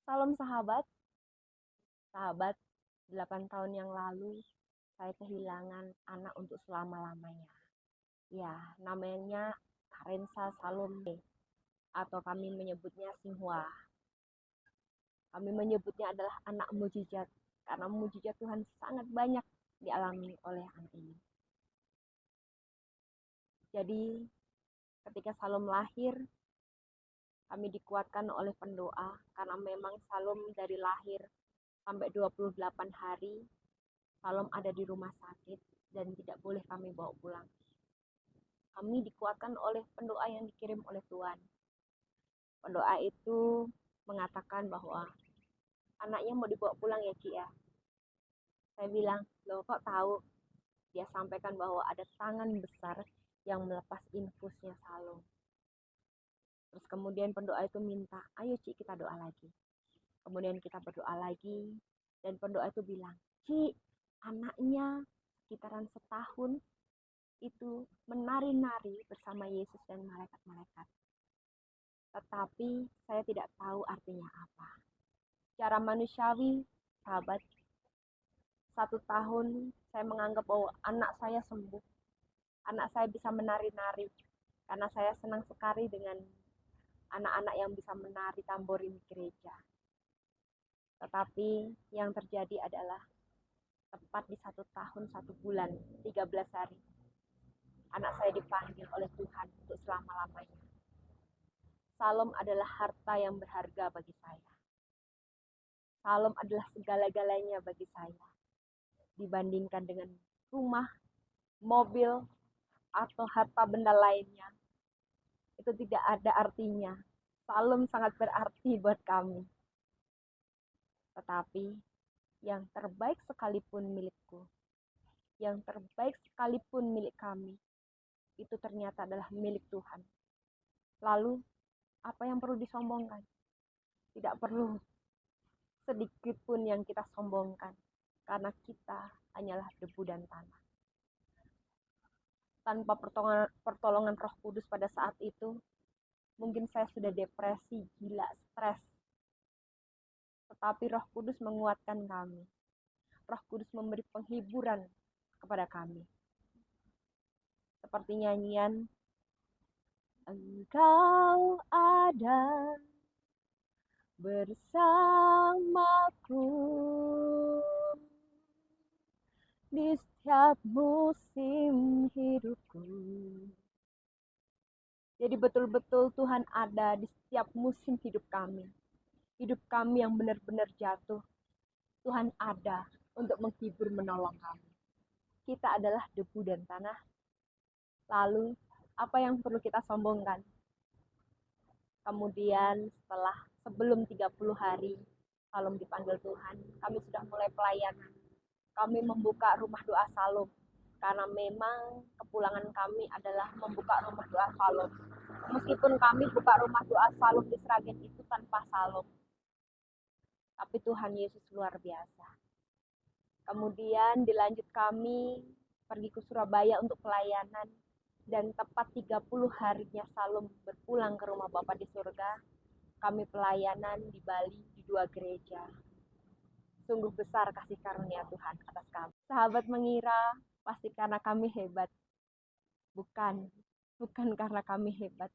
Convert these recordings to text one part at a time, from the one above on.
Salam sahabat, sahabat, 8 tahun yang lalu saya kehilangan anak untuk selama-lamanya. Ya, namanya Karensa Salome atau kami menyebutnya Singhua. Kami menyebutnya adalah anak mujizat karena mujizat Tuhan sangat banyak dialami oleh anak ini. Jadi, ketika Salom lahir, kami dikuatkan oleh pendoa karena memang Salom dari lahir sampai 28 hari Salom ada di rumah sakit dan tidak boleh kami bawa pulang. Kami dikuatkan oleh pendoa yang dikirim oleh Tuhan. Pendoa itu mengatakan bahwa anaknya mau dibawa pulang ya Ki ya. Saya bilang, loh kok tahu? Dia sampaikan bahwa ada tangan besar yang melepas infusnya Salom. Terus kemudian pendoa itu minta, ayo Ci kita doa lagi. Kemudian kita berdoa lagi dan pendoa itu bilang, Ci anaknya sekitaran setahun itu menari-nari bersama Yesus dan malaikat-malaikat. Tetapi saya tidak tahu artinya apa. Secara manusiawi, sahabat, 1 tahun saya menganggap bahwa anak saya sembuh. Anak saya bisa menari-nari. Karena saya senang sekali dengan anak-anak yang bisa menari tamborin di gereja. Tetapi yang terjadi adalah tepat di 1 tahun 1 bulan 13 hari. Anak saya dipanggil oleh Tuhan untuk selama-lamanya. Salom adalah harta yang berharga bagi saya. Salom adalah segala-galanya bagi saya. Dibandingkan dengan rumah, mobil, atau harta benda lainnya. Itu tidak ada artinya. Salom sangat berarti buat kami. Tetapi yang terbaik sekalipun milikku, yang terbaik sekalipun milik kami, itu ternyata adalah milik Tuhan. Lalu, apa yang perlu disombongkan? Tidak perlu sedikit pun yang kita sombongkan, karena kita hanyalah debu dan tanah. Tanpa pertolongan Roh Kudus pada saat itu, mungkin saya sudah depresi, gila, stres. Tetapi Roh Kudus menguatkan kami. Roh Kudus memberi penghiburan kepada kami. Seperti nyanyian, Engkau ada bersamaku di setiap musim hidupku. Jadi betul-betul Tuhan ada di setiap musim hidup kami. Hidup kami yang benar-benar jatuh, Tuhan ada untuk menghibur, menolong kami. Kita adalah debu dan tanah. Lalu, apa yang perlu kita sombongkan? Kemudian sebelum 30 hari, Salom dipanggil Tuhan, kami sudah mulai pelayanan. Kami membuka rumah doa Salom. Karena memang kepulangan kami adalah membuka rumah doa Salom. Meskipun kami buka rumah doa Salom di Sragen itu tanpa Salom. Tapi Tuhan Yesus luar biasa. Kemudian dilanjut kami pergi ke Surabaya untuk pelayanan. Dan tepat 30 harinya Salom berpulang ke rumah Bapa di surga. Kami pelayanan di Bali di 2 gereja. Sungguh besar kasih karunia Tuhan atas kami. Sahabat mengira pasti karena kami hebat. Bukan karena kami hebat.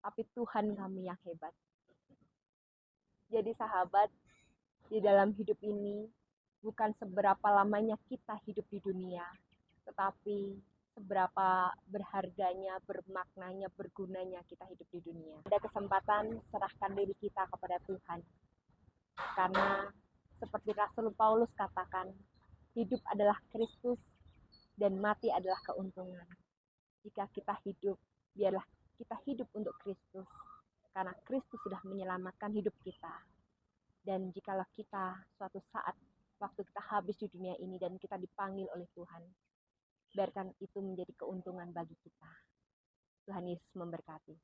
Tapi Tuhan kami yang hebat. Jadi sahabat, di dalam hidup ini bukan seberapa lamanya kita hidup di dunia, tetapi seberapa berharganya, bermaknanya, bergunanya kita hidup di dunia. Ada kesempatan, serahkan diri kita kepada Tuhan. Karena seperti Rasul Paulus katakan, hidup adalah Kristus dan mati adalah keuntungan. Jika kita hidup, biarlah kita hidup untuk Kristus. Karena Kristus sudah menyelamatkan hidup kita. Dan jikalau kita suatu saat, waktu kita habis di dunia ini dan kita dipanggil oleh Tuhan, biarkan itu menjadi keuntungan bagi kita. Tuhan Yesus memberkati.